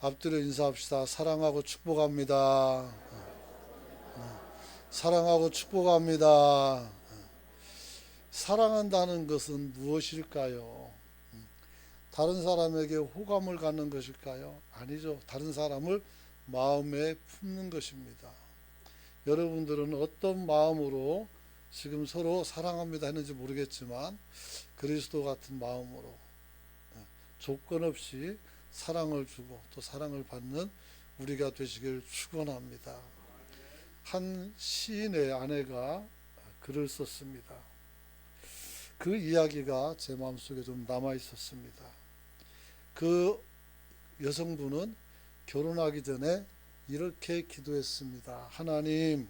앞뒤로 인사합시다. 사랑하고 축복합니다. 사랑하고 축복합니다. 사랑한다는 것은 무엇일까요? 다른 사람에게 호감을 갖는 것일까요? 아니죠. 다른 사람을 마음에 품는 것입니다. 여러분들은 어떤 마음으로 지금 서로 사랑합니다 했는지 모르겠지만 그리스도 같은 마음으로 조건 없이 사랑을 주고 또 사랑을 받는 우리가 되시길 축원합니다. 한 시인의 아내가 글을 썼습니다. 그 이야기가 제 마음속에 좀 남아 있었습니다. 그 여성분은 결혼하기 전에 이렇게 기도했습니다. 하나님,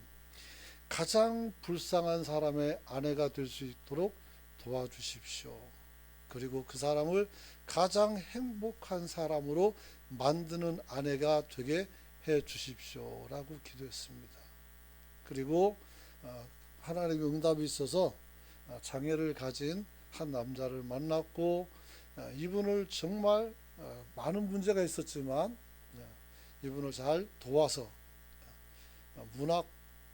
가장 불쌍한 사람의 아내가 될 수 있도록 도와주십시오. 그리고 그 사람을 가장 행복한 사람으로 만드는 아내가 되게 해 주십시오 라고 기도했습니다. 그리고 하나님의 응답이 있어서 장애를 가진 한 남자를 만났고, 이분을 정말 많은 문제가 있었지만 이분을 잘 도와서 문학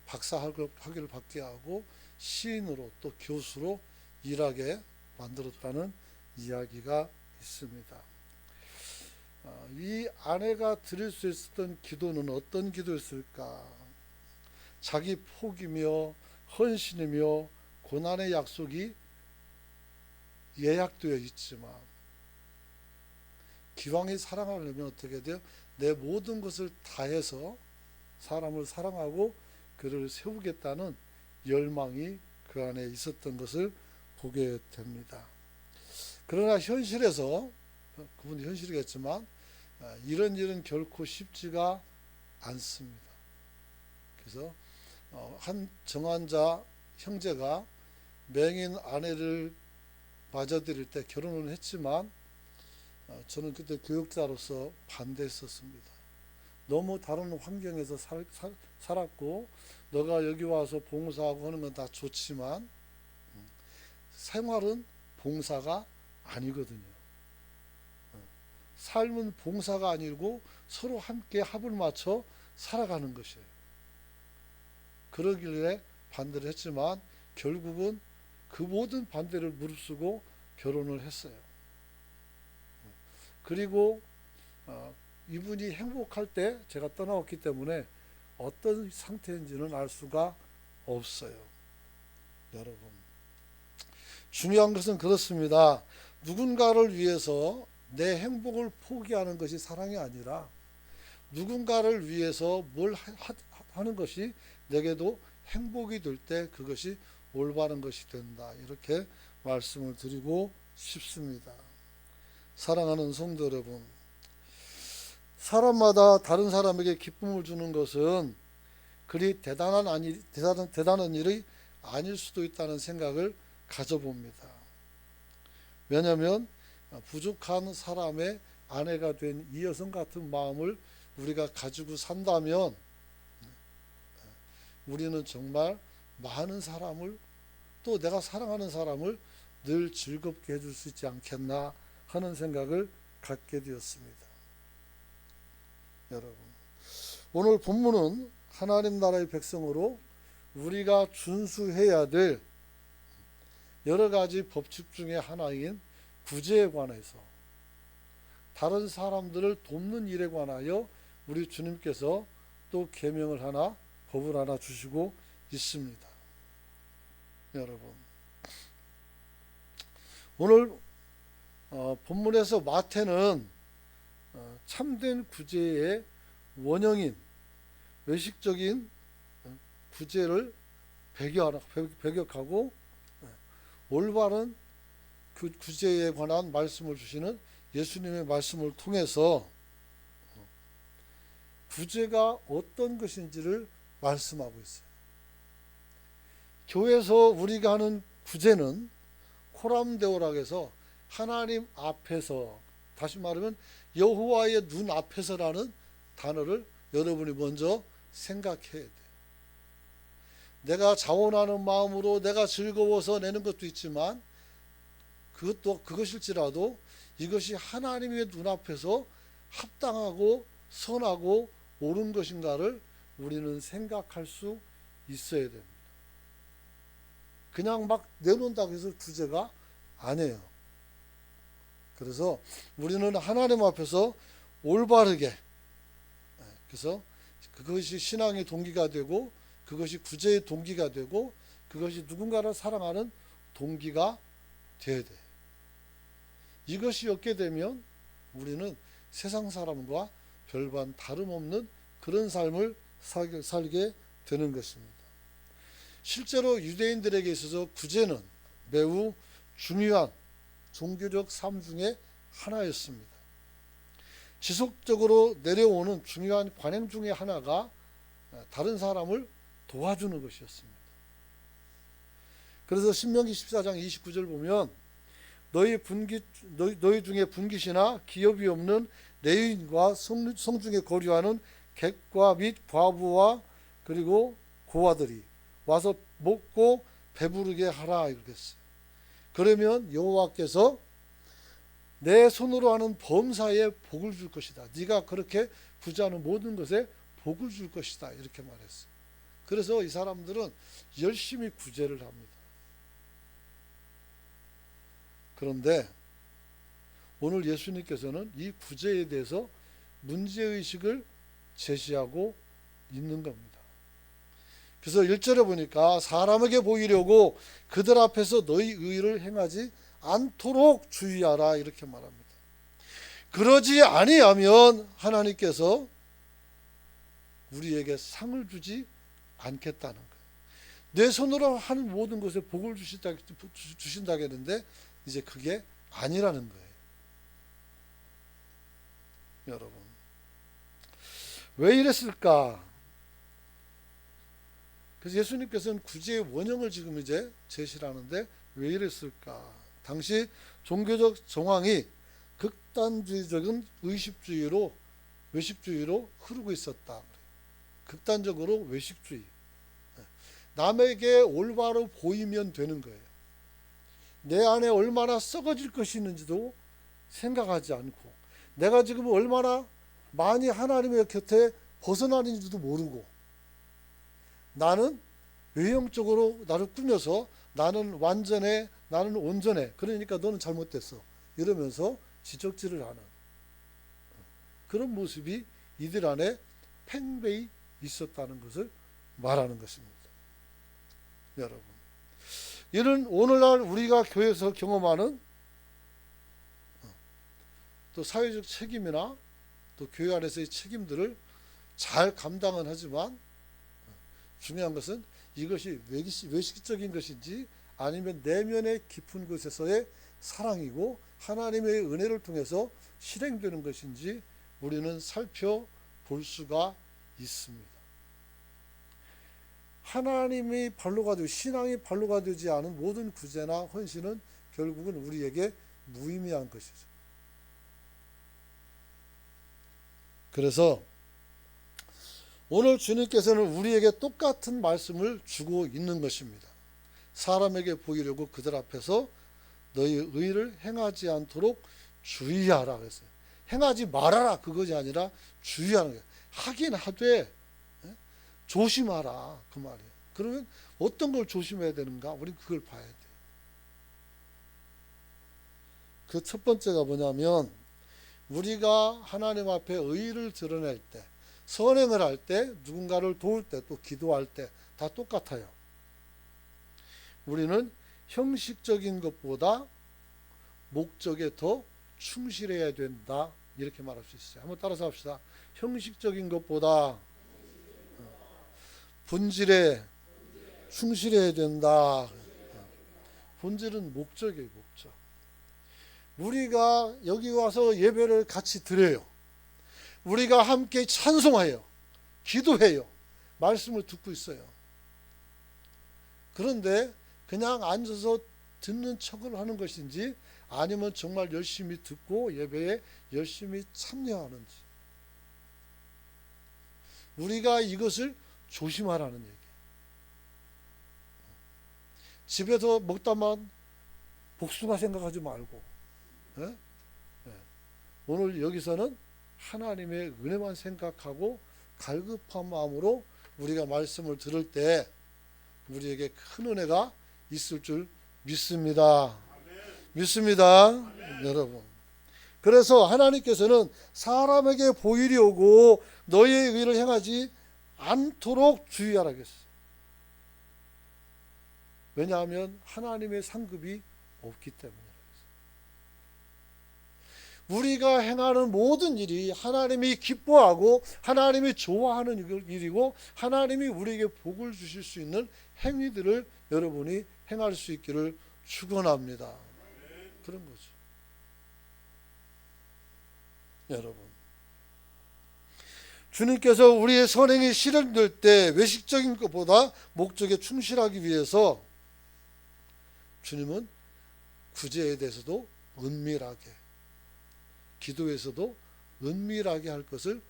박사 학위를 받게 하고 시인으로 또 교수로 일하게 만들었다는 이야기가 있습니다. 이 아내가 드릴 수 있었던 기도는 어떤 기도였을까? 자기 포기며 헌신이며 고난의 약속이 예약되어 있지만 기왕에 사랑하려면 어떻게 돼요? 내 모든 것을 다해서 사람을 사랑하고 그를 세우겠다는 열망이 그 안에 있었던 것을 보게 됩니다. 그러나 현실에서, 그분이 현실이겠지만 이런 일은 결코 쉽지가 않습니다. 그래서 한 정환자 형제가 맹인 아내를 맞아들일 때 결혼을 했지만 저는 그때 교육자로서 반대했었습니다. 너무 다른 환경에서 살았고 너가 여기 와서 봉사하고 하는 건 다 좋지만 생활은 봉사가 아니거든요. 삶은 봉사가 아니고 서로 함께 합을 맞춰 살아가는 것이에요. 그러길래 반대를 했지만 결국은 그 모든 반대를 무릅쓰고 결혼을 했어요. 그리고 이분이 행복할 때 제가 떠나왔기 때문에 어떤 상태인지는 알 수가 없어요. 여러분, 중요한 것은 그렇습니다. 누군가를 위해서 내 행복을 포기하는 것이 사랑이 아니라 누군가를 위해서 뭘 하는 것이 내게도 행복이 될 때 그것이 올바른 것이 된다. 이렇게 말씀을 드리고 싶습니다. 사랑하는 성도 여러분, 사람마다 다른 사람에게 기쁨을 주는 것은 그리 대단한 일이 아닐 수도 있다는 생각을 가져봅니다. 왜냐하면 부족한 사람의 아내가 된 이 여성 같은 마음을 우리가 가지고 산다면 우리는 정말 많은 사람을, 또 내가 사랑하는 사람을 늘 즐겁게 해줄 수 있지 않겠나 하는 생각을 갖게 되었습니다. 여러분, 오늘 본문은 하나님 나라의 백성으로 우리가 준수해야 될 여러 가지 법칙 중에 하나인 구제에 관해서, 다른 사람들을 돕는 일에 관하여 우리 주님께서 또 계명을 하나, 법을 하나 주시고 있습니다. 여러분, 오늘 본문에서 마태는 참된 구제의 원형인 외식적인 구제를 배격하고 올바른 그 구제에 관한 말씀을 주시는 예수님의 말씀을 통해서 구제가 어떤 것인지를 말씀하고 있어요. 교회에서 우리가 하는 구제는 코람데오라고 해서 하나님 앞에서, 다시 말하면 여호와의 눈 앞에서라는 단어를 여러분이 먼저 생각해야 돼요. 내가 자원하는 마음으로 내가 즐거워서 내는 것도 있지만 그것일지라도 이것이 하나님의 눈앞에서 합당하고 선하고 옳은 것인가를 우리는 생각할 수 있어야 됩니다. 그냥 막 내놓는다고 해서 구제가 아니에요. 그래서 우리는 하나님 앞에서 올바르게, 그래서 그것이 신앙의 동기가 되고 그것이 구제의 동기가 되고 그것이 누군가를 사랑하는 동기가 되어야 돼. 이것이 없게 되면 우리는 세상 사람과 별반 다름없는 그런 삶을 살게 되는 것입니다. 실제로 유대인들에게 있어서 구제는 매우 중요한 종교적 삶 중에 하나였습니다. 지속적으로 내려오는 중요한 관행 중에 하나가 다른 사람을 도와주는 것이었습니다. 그래서 신명기 14장 29절 보면 너희 중에 분깃이나 기업이 없는 레위인과 성중에 거류하는 객과 및 과부와 그리고 고아들이 와서 먹고 배부르게 하라 이렇게 했어요. 그러면 여호와께서 내 손으로 하는 범사에 복을 줄 것이다. 네가 그렇게 구제하는 모든 것에 복을 줄 것이다. 이렇게 말했어요. 그래서 이 사람들은 열심히 구제를 합니다. 그런데 오늘 예수님께서는 이 구제에 대해서 문제의식을 제시하고 있는 겁니다. 그래서 1절에 보니까 사람에게 보이려고 그들 앞에서 너희 의를 행하지 않도록 주의하라 이렇게 말합니다. 그러지 아니하면 하나님께서 우리에게 상을 주지 않겠다는 거예요. 내 손으로 하는 모든 것에 복을 주신다고 했는데 이제 그게 아니라는 거예요. 여러분, 왜 이랬을까? 그래서 예수님께서는 구제의 원형을 지금 이제 제시를 하는데 왜 이랬을까? 당시 종교적 정황이 극단주의적인 외식주의로 흐르고 있었다. 극단적으로 외식주의. 남에게 올바로 보이면 되는 거예요. 내 안에 얼마나 썩어질 것이 있는지도 생각하지 않고 내가 지금 얼마나 많이 하나님의 곁에 벗어나는지도 모르고 나는 외형적으로 나를 꾸며서 나는 완전해, 나는 온전해. 그러니까 너는 잘못됐어. 이러면서 지적질을 하는 그런 모습이 이들 안에 팽배히 있었다는 것을 말하는 것입니다. 여러분, 이는 오늘날 우리가 교회에서 경험하는 또 사회적 책임이나 또 교회 안에서의 책임들을 잘 감당은 하지만 중요한 것은 이것이 외식적인 것인지 아니면 내면의 깊은 곳에서의 사랑이고 하나님의 은혜를 통해서 실행되는 것인지 우리는 살펴볼 수가 있습니다. 하나님이 발로가 되고 신앙이 발로가 되지 않은 모든 구제나 헌신은 결국은 우리에게 무의미한 것이죠. 그래서 오늘 주님께서는 우리에게 똑같은 말씀을 주고 있는 것입니다. 사람에게 보이려고 그들 앞에서 너희 의를 행하지 않도록 주의하라 그랬어요. 행하지 말아라 그것이 아니라 주의하는 거예요. 하긴 하되 조심하라 그 말이에요. 그러면 어떤 걸 조심해야 되는가? 우리는 그걸 봐야 돼요. 그 첫 번째가 뭐냐면 우리가 하나님 앞에 의를 드러낼 때 선행을 할 때 누군가를 도울 때 또 기도할 때 다 똑같아요. 우리는 형식적인 것보다 목적에 더 충실해야 된다 이렇게 말할 수 있어요. 한번 따라서 합시다. 형식적인 것보다 본질에 충실해야 된다. 본질은 목적이에요. 목적. 우리가 여기 와서 예배를 같이 드려요. 우리가 함께 찬송해요. 기도해요. 말씀을 듣고 있어요. 그런데 그냥 앉아서 듣는 척을 하는 것인지 아니면 정말 열심히 듣고 예배에 열심히 참여하는지 우리가 이것을 조심하라는 얘기예요. 집에서 먹다만 복숭아 생각하지 말고 오늘 여기서는 하나님의 은혜만 생각하고 갈급한 마음으로 우리가 말씀을 들을 때 우리에게 큰 은혜가 있을 줄 믿습니다. 믿습니다. 여러분. 그래서 하나님께서는 사람에게 보일이 오고 너희의 의를 행하지 않도록 주의하라 했어요. 왜냐하면 하나님의 상급이 없기 때문에. 우리가 행하는 모든 일이 하나님이 기뻐하고 하나님이 좋아하는 일이고 하나님이 우리에게 복을 주실 수 있는 행위들을 여러분이 행할 수 있기를 축원합니다. 그런 거죠. 여러분, 주님께서 우리의 선행이 실현될 때 외식적인 것보다 목적에 충실하기 위해서 주님은 구제에 대해서도 은밀하게, 기도에서도 은밀하게 할 것을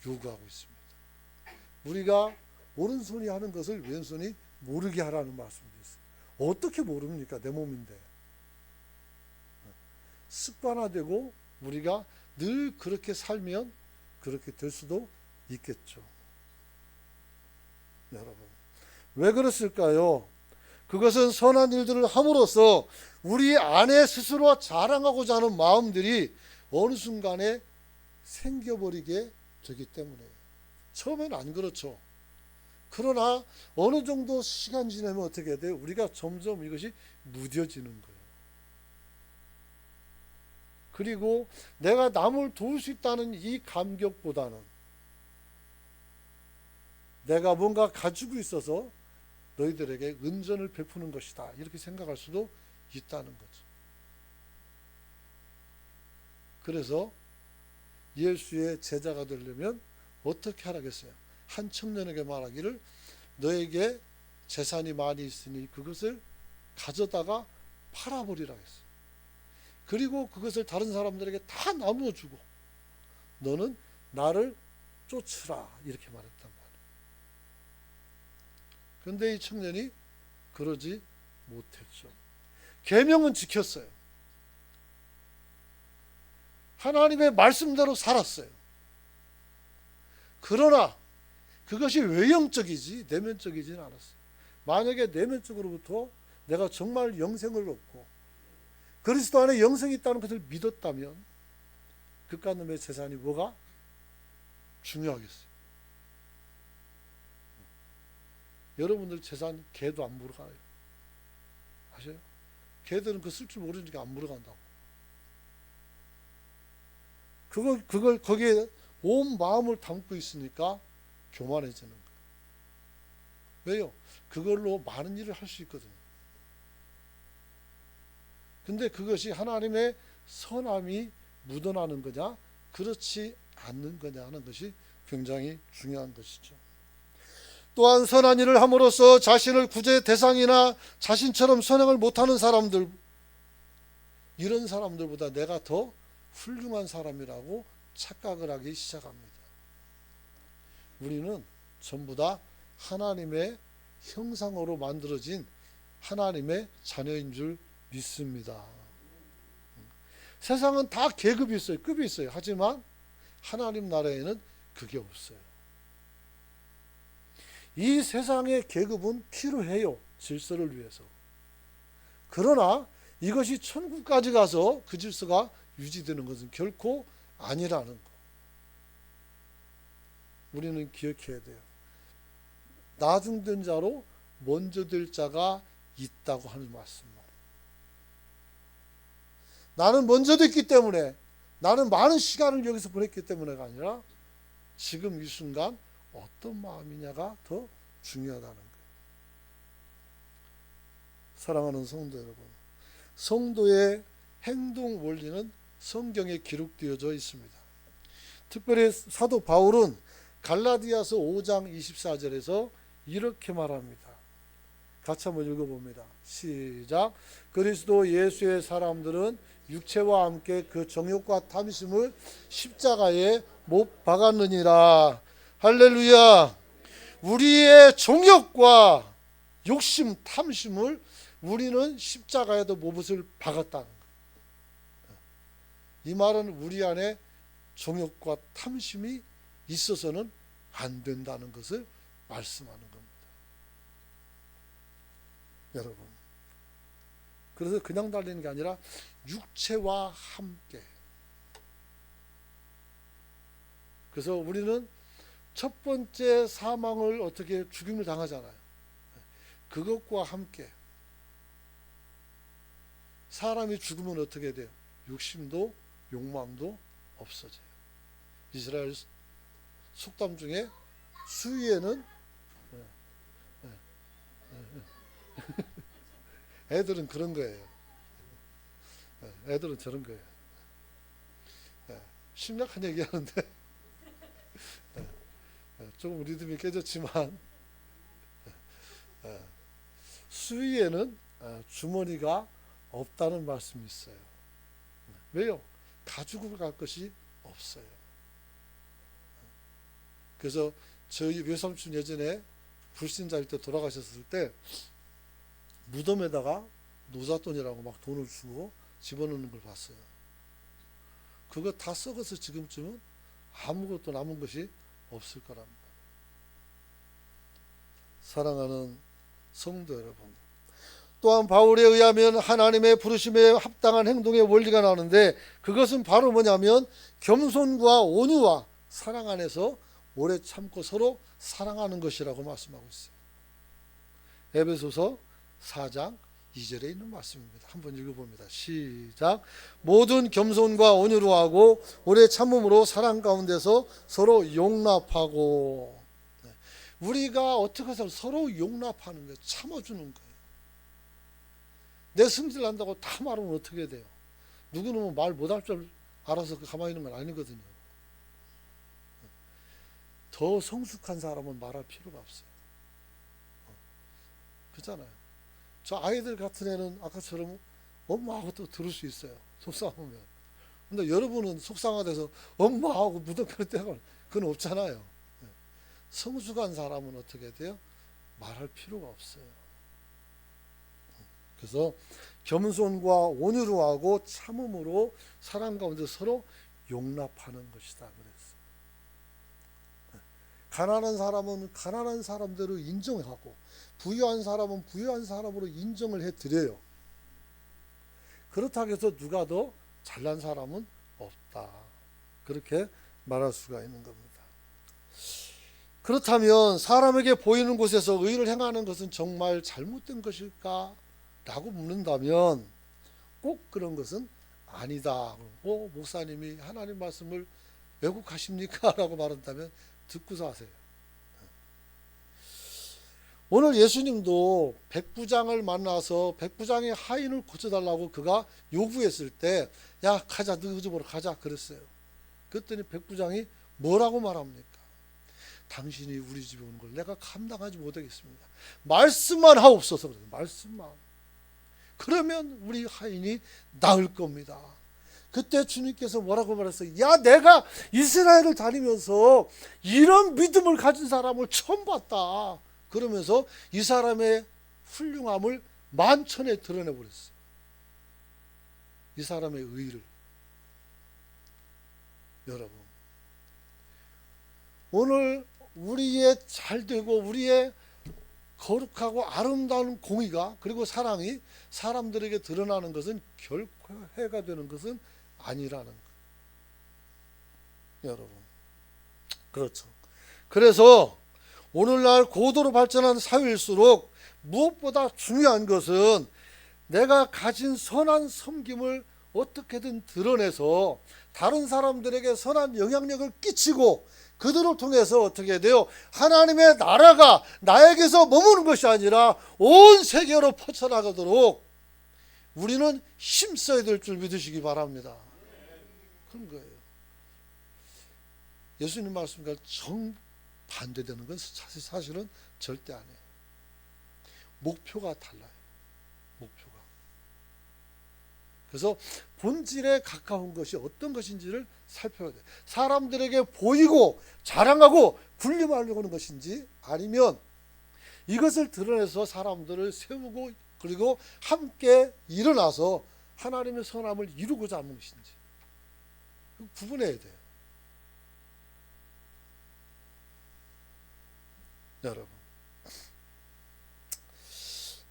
요구하고 있습니다. 우리가 오른손이 하는 것을 왼손이 모르게 하라는 말씀도 있어요. 어떻게 모릅니까? 내 몸인데. 습관화되고 우리가 늘 그렇게 살면 그렇게 될 수도 있겠죠. 여러분, 왜 그랬을까요? 그것은 선한 일들을 함으로써 우리 안에 스스로 자랑하고자 하는 마음들이 어느 순간에 생겨버리게 되기 때문에. 처음엔 안 그렇죠. 그러나 어느 정도 시간 지나면 어떻게 돼요? 우리가 점점 이것이 무뎌지는 거예요. 그리고 내가 남을 도울 수 있다는 이 감격보다는 내가 뭔가 가지고 있어서 너희들에게 은전을 베푸는 것이다, 이렇게 생각할 수도 있다는 거죠. 그래서 예수의 제자가 되려면 어떻게 하라겠어요? 한 청년에게 말하기를 너에게 재산이 많이 있으니 그것을 가져다가 팔아버리라 했어요. 그리고 그것을 다른 사람들에게 다 나누어 주고 너는 나를 쫓으라, 이렇게 말했단 말이에요. 그런데 이 청년이 그러지 못했죠. 계명은 지켰어요. 하나님의 말씀대로 살았어요. 그러나 그것이 외형적이지 내면적이지는 않았어요. 만약에 내면적으로부터 내가 정말 영생을 얻고 그리스도 안에 영생이 있다는 것을 믿었다면 그깟 놈의 재산이 뭐가 중요하겠어요? 여러분들 재산 개도 안 물어가요. 아세요? 개들은 그거 쓸 줄 모르니까 안 물어간다고. 그걸 거기에 온 마음을 담고 있으니까 교만해지는 거예요. 왜요? 그걸로 많은 일을 할 수 있거든요. 근데 그것이 하나님의 선함이 묻어나는 거냐, 그렇지 않는 거냐 하는 것이 굉장히 중요한 것이죠. 또한 선한 일을 함으로써 자신을 구제 대상이나 자신처럼 선행을 못하는 사람들, 이런 사람들보다 내가 더 훌륭한 사람이라고 착각을 하기 시작합니다. 우리는 전부 다 하나님의 형상으로 만들어진 하나님의 자녀인 줄 믿습니다. 세상은 다 계급이 있어요. 급이 있어요. 하지만 하나님 나라에는 그게 없어요. 이 세상의 계급은 필요해요. 질서를 위해서. 그러나 이것이 천국까지 가서 그 질서가 유지되는 것은 결코 아니라는 거. 우리는 기억해야 돼요. 나중된 자로 먼저 될 자가 있다고 하는 말씀. 나는 먼저 됐기 때문에, 나는 많은 시간을 여기서 보냈기 때문에가 아니라 지금 이 순간 어떤 마음이냐가 더 중요하다는 거예요. 사랑하는 성도 여러분, 성도의 행동 원리는 성경에 기록되어져 있습니다. 특별히 사도 바울은 갈라디아서 5장 24절에서 이렇게 말합니다. 같이 한번 읽어봅니다. 시작. 그리스도 예수의 사람들은 육체와 함께 그 정욕과 탐심을 십자가에 못 박았느니라. 할렐루야. 우리의 정욕과 욕심, 탐심을 우리는 십자가에도 못을 박았다는 거예요. 이 말은 우리 안에 정욕과 탐심이 있어서는 안 된다는 것을 말씀하는 겁니다. 여러분, 그래서 그냥 달리는 게 아니라 육체와 함께. 그래서 우리는 첫 번째 사망을 어떻게 죽임을 당하잖아요. 그것과 함께 사람이 죽으면 어떻게 돼요? 욕심도 욕망도 없어져요. 이스라엘 속담 중에 수위에는 애들은 그런 거예요. 애들은 저런 거예요. 심각한 얘기하는데 조금 리듬이 깨졌지만 수위에는 주머니가 없다는 말씀이 있어요. 왜요? 가지고 갈 것이 없어요. 그래서 저희 외삼촌 예전에 불신자일 때 돌아가셨을 때 무덤에다가 노잣돈이라고 막 돈을 주고 집어넣는 걸 봤어요. 그거 다 썩어서 지금쯤은 아무것도 남은 것이 없을 거랍니다. 사랑하는 성도 여러분, 또한 바울에 의하면 하나님의 부르심에 합당한 행동의 원리가 나오는데, 그것은 바로 뭐냐면 겸손과 온유와 사랑 안에서 오래 참고 서로 사랑하는 것이라고 말씀하고 있어요. 에베소서 4장 2절에 있는 말씀입니다. 한번 읽어봅니다. 시작. 모든 겸손과 온유로 하고 오래 참음으로 사랑 가운데서 서로 용납하고. 우리가 어떻게 해서 서로 용납하는 거예요. 참아주는 거예요. 내 승질 난다고 다 말하면 어떻게 돼요? 누구는 말 못할 줄 알아서 가만히 있는 건 아니거든요. 더 성숙한 사람은 말할 필요가 없어요. 그렇잖아요. 저 아이들 같은 애는 아까처럼 엄마하고 또 들을 수 있어요. 속상하면. 근데 여러분은 속상하돼서 엄마하고 무덤 펼 때가 그건 없잖아요. 성숙한 사람은 어떻게 돼요? 말할 필요가 없어요. 그래서 겸손과 온유로 하고 참음으로 사랑 가운데 서로 용납하는 것이다 그랬어요. 가난한 사람은 가난한 사람대로 인정하고 부유한 사람은 부유한 사람으로 인정을 해드려요. 그렇다고 해서 누가 더 잘난 사람은 없다. 그렇게 말할 수가 있는 겁니다. 그렇다면 사람에게 보이는 곳에서 의를 행하는 것은 정말 잘못된 것일까? 라고 묻는다면 꼭 그런 것은 아니다. 목사님이 하나님 말씀을 왜곡하십니까? 라고 말한다면 듣고서 하세요. 오늘 예수님도 백부장을 만나서 백부장의 하인을 고쳐달라고 그가 요구했을 때, 야 가자, 너 집으로 가자 그랬어요. 그랬더니 백부장이 뭐라고 말합니까? 당신이 우리 집에 오는 걸 내가 감당하지 못하겠습니다. 말씀만 하옵소서. 그래요. 말씀만. 그러면 우리 하인이 나을 겁니다. 그때 주님께서 뭐라고 말했어요? 야, 내가 이스라엘을 다니면서 이런 믿음을 가진 사람을 처음 봤다. 그러면서 이 사람의 훌륭함을 만천에 드러내버렸어요. 이 사람의 의를. 여러분, 오늘 우리의 잘되고 우리의 거룩하고 아름다운 공의가 그리고 사랑이 사람들에게 드러나는 것은 결코 해가 되는 것은 아니라는 것. 여러분, 그렇죠. 그래서 오늘날 고도로 발전한 사회일수록 무엇보다 중요한 것은 내가 가진 선한 섬김을 어떻게든 드러내서 다른 사람들에게 선한 영향력을 끼치고 그들을 통해서 어떻게 돼요? 하나님의 나라가 나에게서 머무는 것이 아니라 온 세계로 퍼져나가도록 우리는 힘써야 될 줄 믿으시기 바랍니다. 그런 거예요. 예수님 말씀과 정반대되는 건 사실은 절대 아니에요. 목표가 달라요. 목표가. 그래서 본질에 가까운 것이 어떤 것인지를 살펴야 돼요. 사람들에게 보이고 자랑하고 군림하려고 하는 것인지 아니면 이것을 드러내서 사람들을 세우고 그리고 함께 일어나서 하나님의 선함을 이루고자 하는 것인지 구분해야 돼요. 여러분.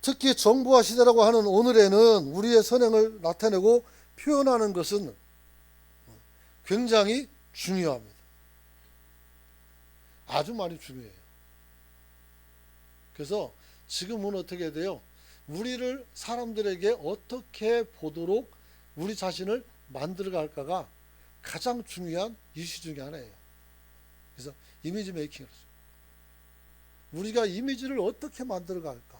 특히 정보화 시대라고 하는 오늘에는 우리의 선행을 나타내고 표현하는 것은 굉장히 중요합니다. 아주 많이 중요해요. 그래서 지금은 어떻게 돼요? 우리를 사람들에게 어떻게 보도록 우리 자신을 만들어갈까가 가장 중요한 이슈 중에 하나예요. 그래서 이미지 메이킹을 하죠. 우리가 이미지를 어떻게 만들어갈까?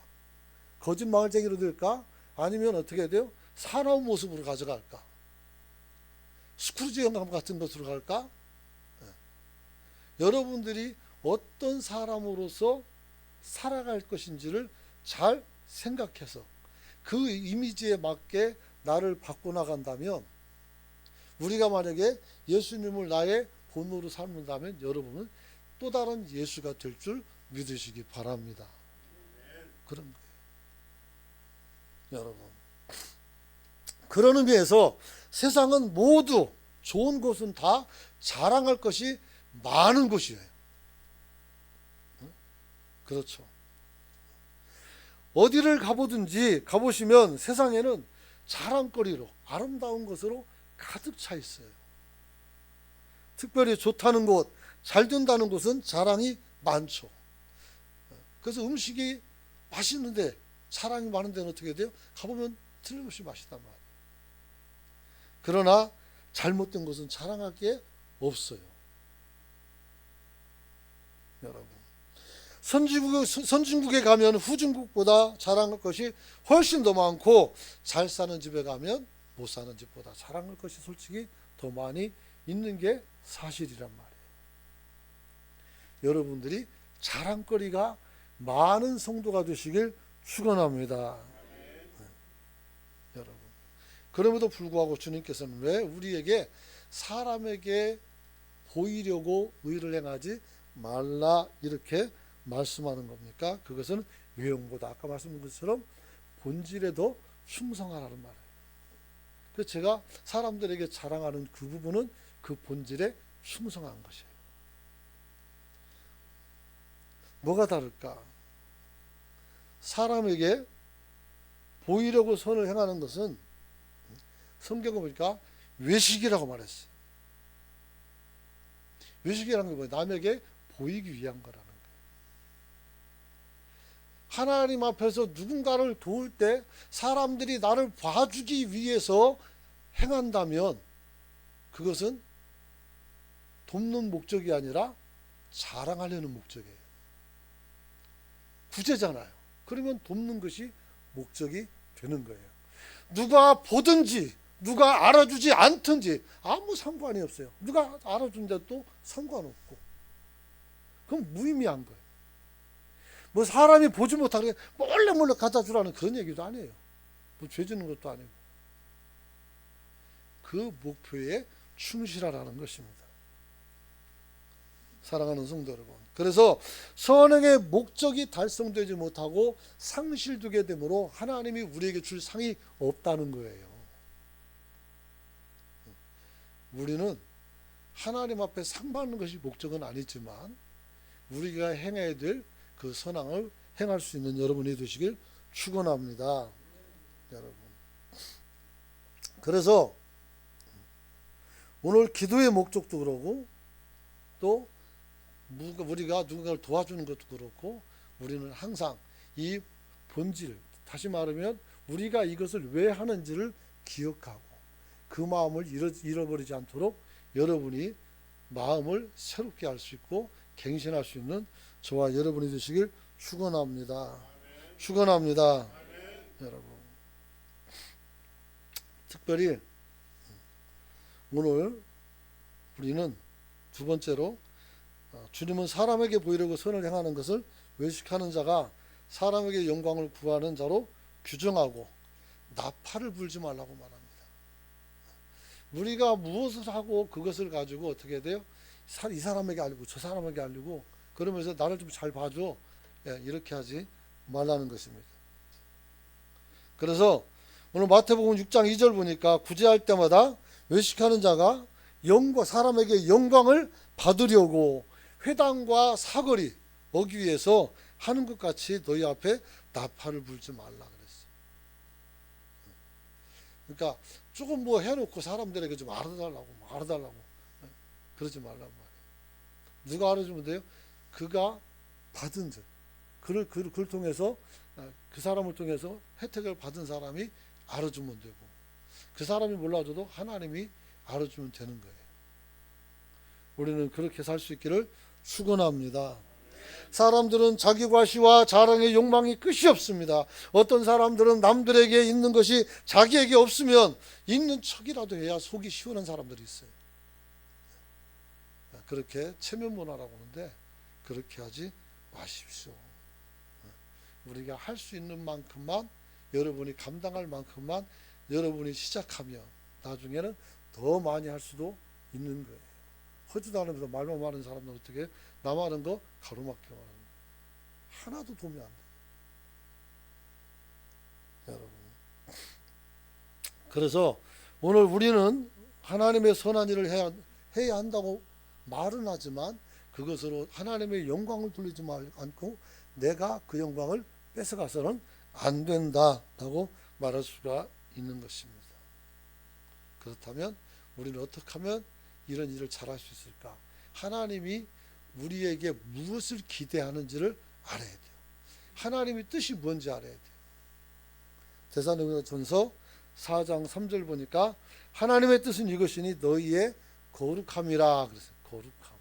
거짓말쟁이로 될까? 아니면 어떻게 돼요? 사나운 모습으로 가져갈까? 스크루지 영감 같은 것으로 갈까? 여러분들이 어떤 사람으로서 살아갈 것인지를 잘 생각해서 그 이미지에 맞게 나를 바꿔나간다면, 우리가 만약에 예수님을 나의 본으로 삼는다면 여러분은 또 다른 예수가 될 줄 믿으시기 바랍니다. 그런 거예요. 여러분, 그런 의미에서 세상은 모두 좋은 곳은 다 자랑할 것이 많은 곳이에요. 그렇죠. 어디를 가보시면 세상에는 자랑거리로, 아름다운 것으로 가득 차 있어요. 특별히 좋다는 곳, 잘 된다는 곳은 자랑이 많죠. 그래서 음식이 맛있는데, 자랑이 많은 데는 어떻게 돼요? 가보면 틀림없이 맛있단 말이에요. 그러나 잘못된 것은 자랑할 게 없어요. 여러분, 선진국에 가면 후진국보다 자랑할 것이 훨씬 더 많고, 잘 사는 집에 가면 못 사는 집보다 자랑할 것이 솔직히 더 많이 있는 게 사실이란 말이에요. 여러분들이 자랑거리가 많은 성도가 되시길 축원합니다. 여러분, 그럼에도 불구하고 주님께서는 왜 우리에게 사람에게 보이려고 의를 행하지 말라 이렇게 말씀하는 겁니까? 그것은 외형보다 아까 말씀드린 것처럼 본질에 더 충성하라는 말이에요. 그래서 제가 사람들에게 자랑하는 그 부분은 그 본질에 충성한 것이에요. 뭐가 다를까? 사람에게 보이려고 선을 행하는 것은 성경을 보니까 외식이라고 말했어요. 외식이라는 게 뭐예요? 남에게 보이기 위한 거라는 거예요. 하나님 앞에서 누군가를 도울 때 사람들이 나를 봐주기 위해서 행한다면 그것은 돕는 목적이 아니라 자랑하려는 목적이에요. 구제잖아요. 그러면 돕는 것이 목적이 되는 거예요. 누가 보든지 누가 알아주지 않든지 아무 상관이 없어요. 누가 알아준데도 상관없고, 그럼 무의미한 거예요. 뭐 사람이 보지 못하게 몰래 갖다 주라는 그런 얘기도 아니에요. 뭐 죄 짓는 것도 아니고. 그 목표에 충실하라는 것입니다. 사랑하는 성도 여러분, 그래서 선행의 목적이 달성되지 못하고 상실되게 되므로 하나님이 우리에게 줄 상이 없다는 거예요. 우리는 하나님 앞에 상 받는 것이 목적은 아니지만 우리가 행해야 될 그 선행을 행할 수 있는 여러분이 되시길 축원합니다. 여러분, 그래서 오늘 기도의 목적도 그러고 또 우리가 누군가를 도와주는 것도 그렇고, 우리는 항상 이 본질, 다시 말하면 우리가 이것을 왜 하는지를 기억하고 그 마음을 잃어버리지 않도록 여러분이 마음을 새롭게 할 수 있고 갱신할 수 있는 저와 여러분이 되시길 축원합니다. 축원합니다. 여러분, 특별히 오늘 우리는 두 번째로 주님은 사람에게 보이려고 선을 행하는 것을 외식하는 자가 사람에게 영광을 구하는 자로 규정하고 나팔을 불지 말라고 말합니다. 우리가 무엇을 하고 그것을 가지고 어떻게 돼요? 이 사람에게 알리고 저 사람에게 알리고 그러면서 나를 좀 잘 봐줘, 이렇게 하지 말라는 것입니다. 그래서 오늘 마태복음 6장 2절 보니까 구제할 때마다 외식하는 자가 사람에게 영광을 받으려고 회당과 사거리 보기 위해서 하는 것 같이 너희 앞에 나팔을 불지 말라 그랬어요. 그러니까 조금 뭐 해놓고 사람들에게 좀 알아달라고 그러지 말란 말이에요. 누가 알아주면 돼요? 그가 받은 자, 그를 통해서, 그 사람을 통해서 혜택을 받은 사람이 알아주면 되고, 그 사람이 몰라줘도 하나님이 알아주면 되는 거예요. 우리는 그렇게 살 수 있기를 축원합니다. 사람들은 자기 과시와 자랑의 욕망이 끝이 없습니다. 어떤 사람들은 남들에게 있는 것이 자기에게 없으면 있는 척이라도 해야 속이 시원한 사람들이 있어요. 그렇게 체면 문화라고 하는데 그렇게 하지 마십시오. 우리가 할 수 있는 만큼만, 여러분이 감당할 만큼만 여러분이 시작하면 나중에는 더 많이 할 수도 있는 거예요. 하지도 않으면서 말만 많은 사람들은 어떻게 남 하는 거 가로막혀 말하는 거예요. 하나도 도움이 안 돼요. 여러분, 그래서 오늘 우리는 하나님의 선한 일을 해야 한다고 말은 하지만 그것으로 하나님의 영광을 돌리지 않고 내가 그 영광을 뺏어가서는 안 된다라고 말할 수가 있는 것입니다. 그렇다면 우리는 어떻게 하면 이런 일을 잘할 수 있을까? 하나님이 우리에게 무엇을 기대하는지를 알아야 돼요. 하나님의 뜻이 뭔지 알아야 돼요. 데살로니가전서 4장 3절 보니까 하나님의 뜻은 이것이니 너희의 거룩함이라 그랬어요. 거룩함.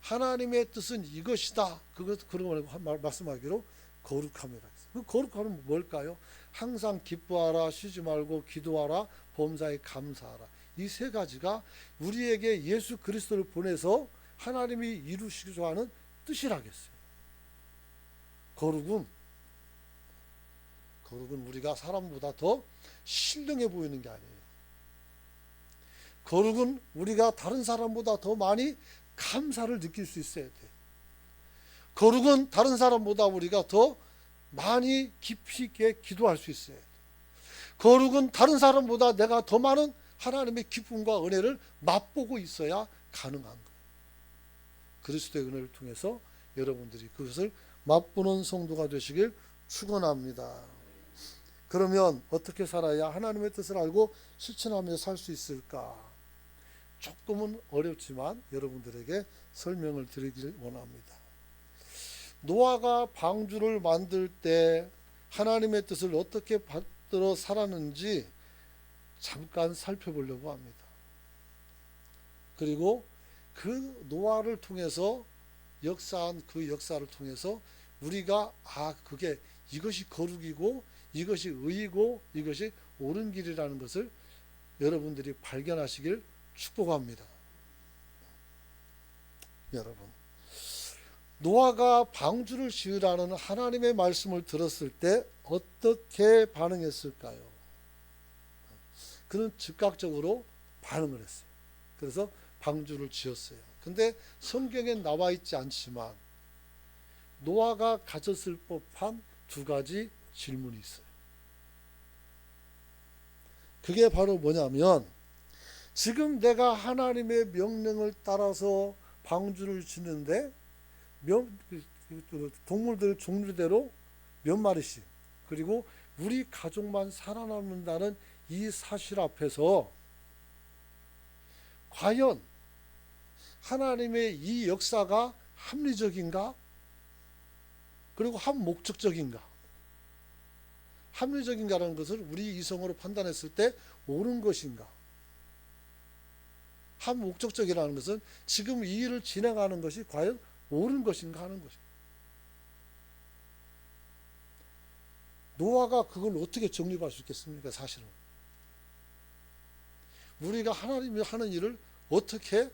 하나님의 뜻은 이것이다. 그런 걸 말씀하기로 거룩함이라 했어요. 그 거룩함은 뭘까요? 항상 기뻐하라, 쉬지 말고 기도하라, 범사에 감사하라. 이 세 가지가 우리에게 예수 그리스도를 보내서 하나님이 이루시고자 하는 뜻이라겠어요. 거룩은 우리가 사람보다 더 신령해 보이는 게 아니에요. 거룩은 우리가 다른 사람보다 더 많이 감사를 느낄 수 있어야 돼. 거룩은 다른 사람보다 우리가 더 많이 깊이 있게 기도할 수 있어야 돼. 거룩은 다른 사람보다 내가 더 많은 하나님의 기쁨과 은혜를 맛보고 있어야 가능한 거예요. 그리스도의 은혜를 통해서 여러분들이 그것을 맛보는 성도가 되시길 축원합니다. 그러면 어떻게 살아야 하나님의 뜻을 알고 실천하며 살 수 있을까? 조금은 어렵지만 여러분들에게 설명을 드리길 원합니다. 노아가 방주를 만들 때 하나님의 뜻을 어떻게 받들어 살았는지 잠깐 살펴보려고 합니다. 그리고 그 노아를 통해서 역사한 그 역사를 통해서 우리가 그게 이것이 거룩이고 이것이 의이고 이것이 옳은 길이라는 것을 여러분들이 발견하시길 축복합니다. 여러분, 노아가 방주를 지으라는 하나님의 말씀을 들었을 때 어떻게 반응했을까요? 그는 즉각적으로 반응을 했어요. 그래서 방주를 지었어요. 근데 성경에 나와 있지 않지만 노아가 가졌을 법한 두 가지 질문이 있어요. 그게 바로 뭐냐면, 지금 내가 하나님의 명령을 따라서 방주를 짓는데 동물들 종류대로 몇 마리씩, 그리고 우리 가족만 살아남는다는 이 사실 앞에서 과연 하나님의 이 역사가 합리적인가? 그리고 한목적적인가? 합리적인가라는 것을 우리 이성으로 판단했을 때 옳은 것인가? 한목적적이라는 것은 지금 이 일을 진행하는 것이 과연 옳은 것인가 하는 것입니다. 노아가 그걸 어떻게 정립할 수 있겠습니까? 사실은 우리가 하나님이 하는 일을 어떻게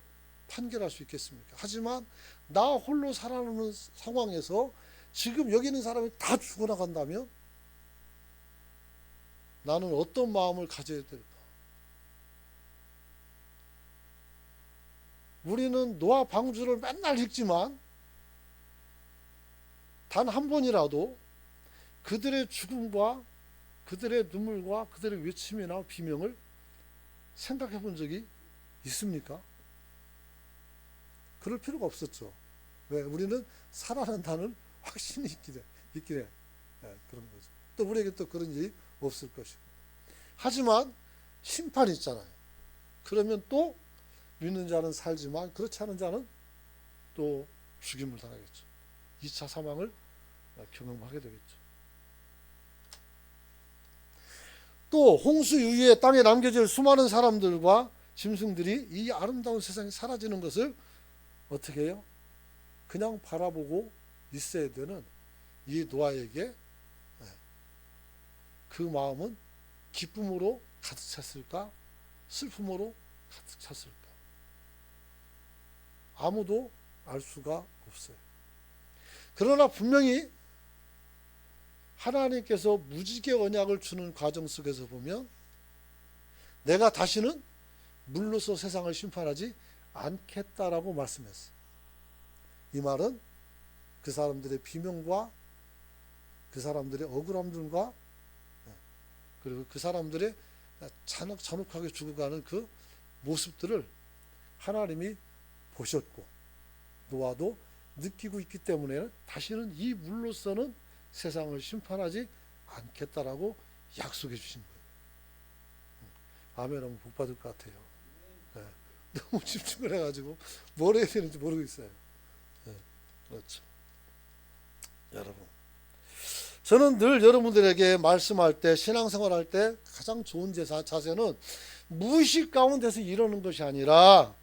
판결할 수 있겠습니까? 하지만 나 홀로 살아남는 상황에서 지금 여기 있는 사람이 다 죽어나간다면 나는 어떤 마음을 가져야 될까? 우리는 노아 방주를 맨날 읽지만 단 한 번이라도 그들의 죽음과 그들의 눈물과 그들의 외침이나 비명을 생각해 본 적이 있습니까? 그럴 필요가 없었죠. 왜? 우리는 살아난다는 확신이 있긴 해. 그런 거죠. 또 우리에게 또 그런 일이 없을 것이고. 하지만 심판이 있잖아요. 그러면 또 믿는 자는 살지만 그렇지 않은 자는 또 죽임을 당하겠죠. 2차 사망을 경험하게 되겠죠. 또 홍수 이후에 땅에 남겨질 수많은 사람들과 짐승들이 이 아름다운 세상이 사라지는 것을 어떻게 해요? 그냥 바라보고 있어야 되는 이 노아에게 그 마음은 기쁨으로 가득 찼을까? 슬픔으로 가득 찼을까? 아무도 알 수가 없어요. 그러나 분명히 하나님께서 무지개 언약을 주는 과정 속에서 보면 내가 다시는 물로서 세상을 심판하지 않겠다라고 말씀했어요. 이 말은 그 사람들의 비명과 그 사람들의 억울함들과 그리고 그 사람들의 잔혹하게 죽어가는 그 모습들을 하나님이 보셨고 노아도 느끼고 있기 때문에 다시는 이 물로서는 세상을 심판하지 않겠다라고 약속해 주신 거예요. 아멘하면 복 받을 것 같아요. 네. 너무 집중을 해가지고 뭘 해야 되는지 모르고 있어요. 네. 그렇죠. 여러분, 저는 늘 여러분들에게 말씀할 때, 신앙생활할 때 가장 좋은 자세는 무의식 가운데서 이러는 것이 아니라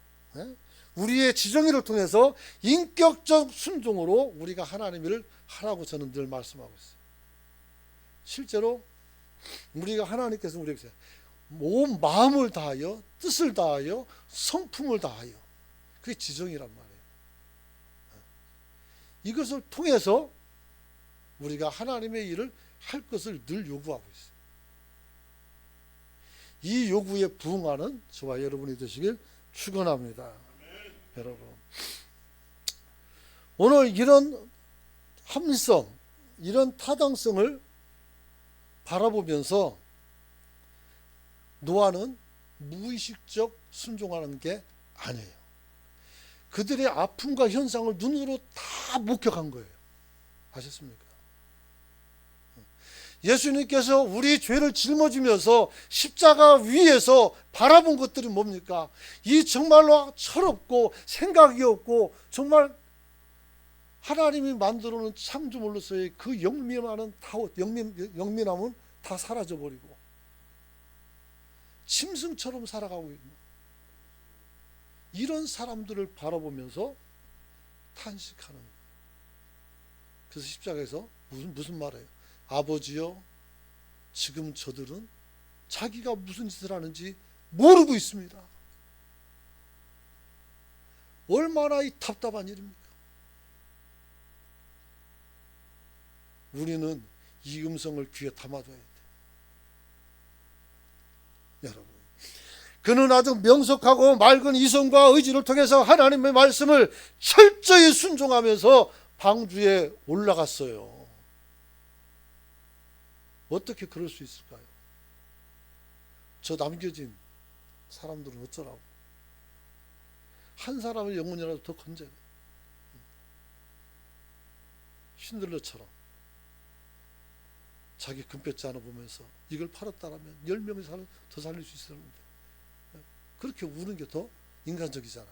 우리의 지정의를 통해서 인격적 순종으로 우리가 하나님 일을 하라고 저는 늘 말씀하고 있어요. 실제로 우리가 하나님께서 우리에게 온 마음을 다하여 뜻을 다하여 성품을 다하여 그게 지정이란 말이에요. 이것을 통해서 우리가 하나님의 일을 할 것을 늘 요구하고 있어요. 이 요구에 부응하는 저와 여러분이 되시길 축원합니다. 여러분, 오늘 이런 합리성, 이런 타당성을 바라보면서 노아는 무의식적 순종하는 게 아니에요. 그들의 아픔과 현상을 눈으로 다 목격한 거예요. 아셨습니까? 예수님께서 우리 죄를 짊어지면서 십자가 위에서 바라본 것들이 뭡니까? 이 정말로 철없고 생각이 없고 정말 하나님이 만들어 놓은 창조물로서의 그 영민함은 다 사라져버리고 짐승처럼 살아가고 있는 이런 사람들을 바라보면서 탄식하는 거예요. 그래서 십자가에서 무슨 말이에요? 아버지여, 지금 저들은 자기가 무슨 짓을 하는지 모르고 있습니다. 얼마나 이 답답한 일입니까? 우리는 이 음성을 귀에 담아둬야 돼요. 여러분, 그는 아주 명석하고 맑은 이성과 의지를 통해서 하나님의 말씀을 철저히 순종하면서 방주에 올라갔어요. 어떻게 그럴 수 있을까요? 저 남겨진 사람들은 어쩌라고? 한 사람의 영혼이라도 더 건져야 돼요. 신들러처럼 자기 금배지 하나 보면서 이걸 팔았다라면 10명이 더 살릴 수 있었는데 그렇게 우는 게 더 인간적이잖아요.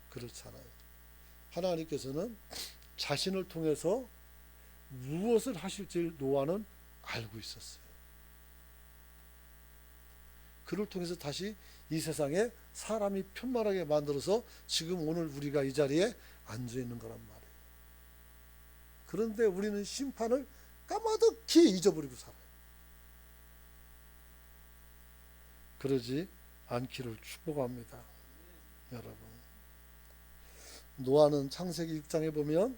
그렇잖아요. 하나님께서는 자신을 통해서 무엇을 하실지 노아는 알고 있었어요. 그를 통해서 다시 이 세상에 사람이 편만하게 만들어서 지금 오늘 우리가 이 자리에 앉아 있는 거란 말이에요. 그런데 우리는 심판을 까마득히 잊어버리고 살아요. 그러지 않기를 축복합니다. 여러분, 노아는 창세기 6장에 보면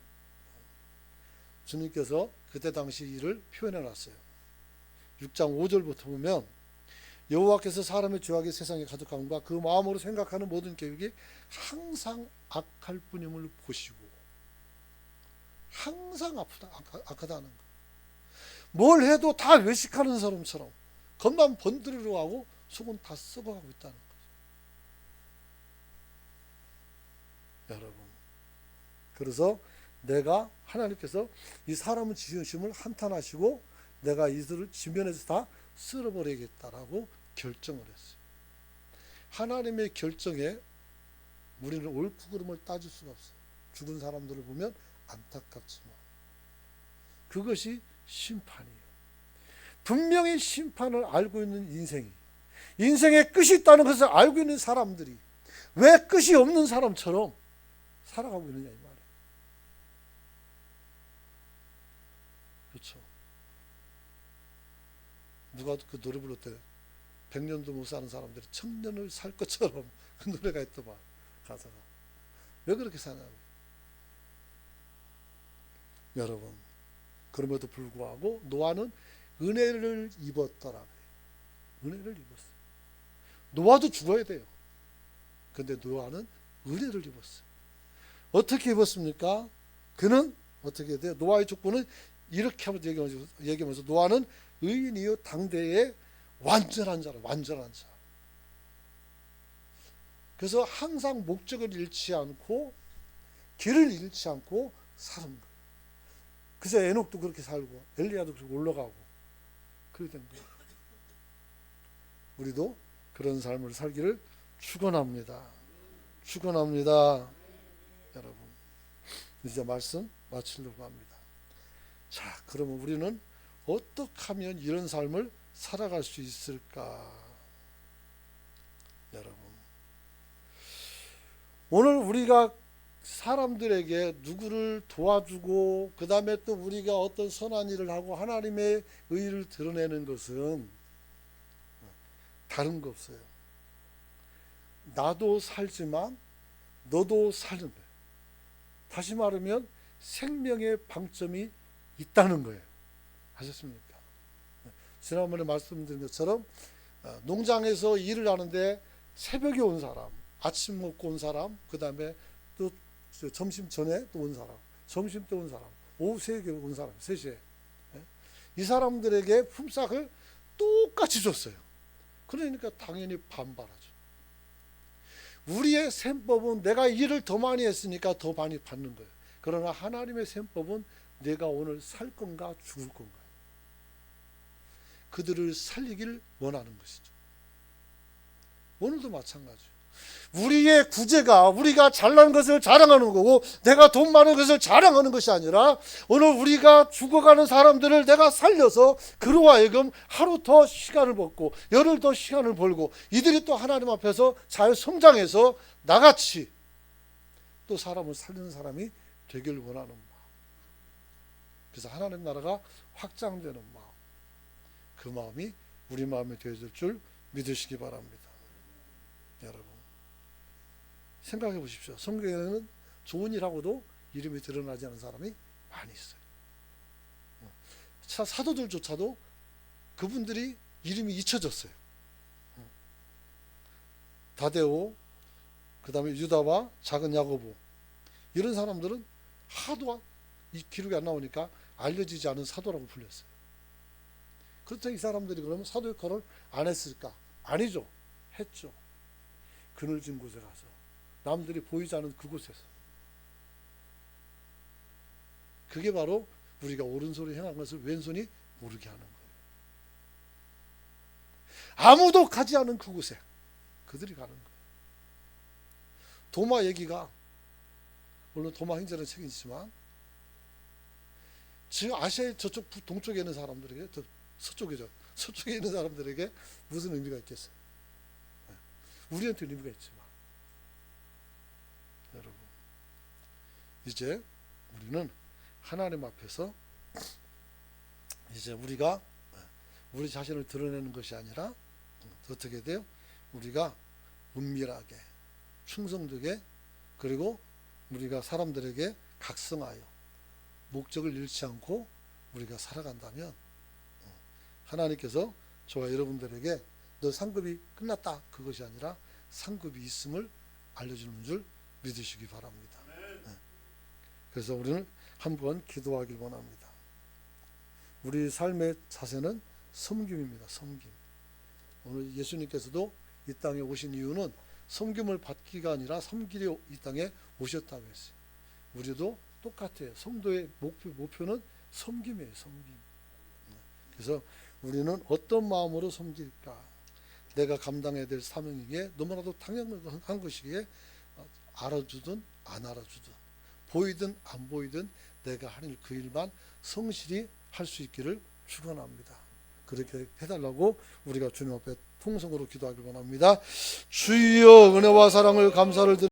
주님께서 그때 당시 일을 표현해 놨어요. 6장 5절부터 보면 여호와께서 사람의 죄악이 세상에 가득함과 그 마음으로 생각하는 모든 계획이 항상 악할 뿐임을 보시고, 항상 악하다는 거. 뭘 해도 다 외식하는 사람처럼 겉만 번드르르 하고 속은 다 썩어가고 있다는 거죠. 여러분, 그래서 내가 하나님께서 이 사람은 지으심을 한탄하시고 내가 이들을 지면에서 다 쓸어버리겠다라고 결정을 했어요. 하나님의 결정에 우리는 옳고 그름을 따질 수가 없어요. 죽은 사람들을 보면 안타깝지만 그것이 심판이에요. 분명히 심판을 알고 있는 인생에 끝이 있다는 것을 알고 있는 사람들이 왜 끝이 없는 사람처럼 살아가고 있느냐 이 말이에요. 그렇죠. 누가 그 노래 불렀대. 100년도 못 사는 사람들이 1000년을 살 것처럼 그 노래가 있더만 가사가. 왜 그렇게 사냐고. 여러분, 그럼에도 불구하고 노아는 은혜를 입었더라. 은혜를 입었어요. 노아도 죽어야 돼요. 근데 노아는 은혜를 입었어요. 어떻게 입었습니까? 그는 어떻게 돼요? 노아의 조건은 이렇게 하면서 얘기하면서 노아는 의인이요 당대의 완전한 자라. 완전한 자. 그래서 항상 목적을 잃지 않고 길을 잃지 않고 사는 거예요. 그래서 에녹도 그렇게 살고 엘리야도 그렇게 올라가고 그렇게 된 거예요. 우리도 그런 삶을 살기를 축원합니다. 축원합니다. 여러분, 이제 말씀 마치려고 합니다. 자, 그러면 우리는 어떻게 하면 이런 삶을 살아갈 수 있을까? 여러분, 오늘 우리가 사람들에게 누구를 도와주고 그 다음에 또 우리가 어떤 선한 일을 하고 하나님의 의를 드러내는 것은 다른 거 없어요. 나도 살지만 너도 사는 거예요. 다시 말하면 생명의 방점이 있다는 거예요. 아셨습니까? 지난번에 말씀드린 것처럼 농장에서 일을 하는데 새벽에 온 사람, 아침 먹고 온 사람, 그 다음에 또 점심 전에 또 온 사람, 점심 때 온 사람, 오후 3시에 온 사람, 3시에. 이 사람들에게 품삯을 똑같이 줬어요. 그러니까 당연히 반발하죠. 우리의 셈법은 내가 일을 더 많이 했으니까 더 많이 받는 거예요. 그러나 하나님의 셈법은 내가 오늘 살 건가 죽을 건가. 그들을 살리길 원하는 것이죠. 오늘도 마찬가지예요. 우리의 구제가 우리가 잘난 것을 자랑하는 거고 내가 돈 많은 것을 자랑하는 것이 아니라 오늘 우리가 죽어가는 사람들을 내가 살려서 그로 하여금 하루 더 시간을 벌고 열흘 더 시간을 벌고 이들이 또 하나님 앞에서 잘 성장해서 나같이 또 사람을 살리는 사람이 되길 원하는 마음. 그래서 하나님 나라가 확장되는 마음, 그 마음이 우리 마음에 되어질 줄 믿으시기 바랍니다. 여러분, 생각해 보십시오. 성경에는 좋은 일하고도 이름이 드러나지 않은 사람이 많이 있어요. 사도들조차도 그분들이 이름이 잊혀졌어요. 다데오, 그 다음에 유다와 작은 야고보, 이런 사람들은 하도 이 기록이 안 나오니까 알려지지 않은 사도라고 불렸어요. 그렇다면 이 사람들이 그러면 사도 역할을 안 했을까? 아니죠. 했죠. 그늘진 곳에 가서 남들이 보이지 않은 그곳에서. 그게 바로 우리가 오른손이 행한 것을 왼손이 모르게 하는 거예요. 아무도 가지 않은 그곳에 그들이 가는 거예요. 도마 얘기가, 물론 도마 행전의 책이 있지만 지금 아시아의 저쪽 동쪽에 있는 사람들에게, 서쪽이죠. 서쪽에 있는 사람들에게 무슨 의미가 있겠어요? 우리한테 의미가 있지만 여러분, 이제 우리는 하나님 앞에서 이제 우리가 우리 자신을 드러내는 것이 아니라 어떻게 돼요? 우리가 은밀하게, 충성되게, 그리고 우리가 사람들에게 각성하여 목적을 잃지 않고 우리가 살아간다면 하나님께서 저와 여러분들에게 너 상급이 끝났다, 그것이 아니라 상급이 있음을 알려주는 줄 믿으시기 바랍니다. 그래서 우리는 한번 기도하길 원합니다. 우리 삶의 자세는 섬김입니다. 섬김. 오늘 예수님께서도 이 땅에 오신 이유는 섬김을 받기가 아니라 섬기려 이 땅에 오셨다고 했어요. 우리도 똑같아요. 성도의 목표는 섬김이에요. 섬김. 그래서 우리는 어떤 마음으로 섬길까? 내가 감당해야 될 사명이기에 너무나도 당연한 것이기에 알아주든 안 알아주든 보이든 안 보이든 내가 하는 그 일만 성실히 할 수 있기를 축원합니다. 그렇게 해달라고 우리가 주님 앞에 통성으로 기도하길 원합니다. 주여 은혜와 사랑을 감사를 드립니다.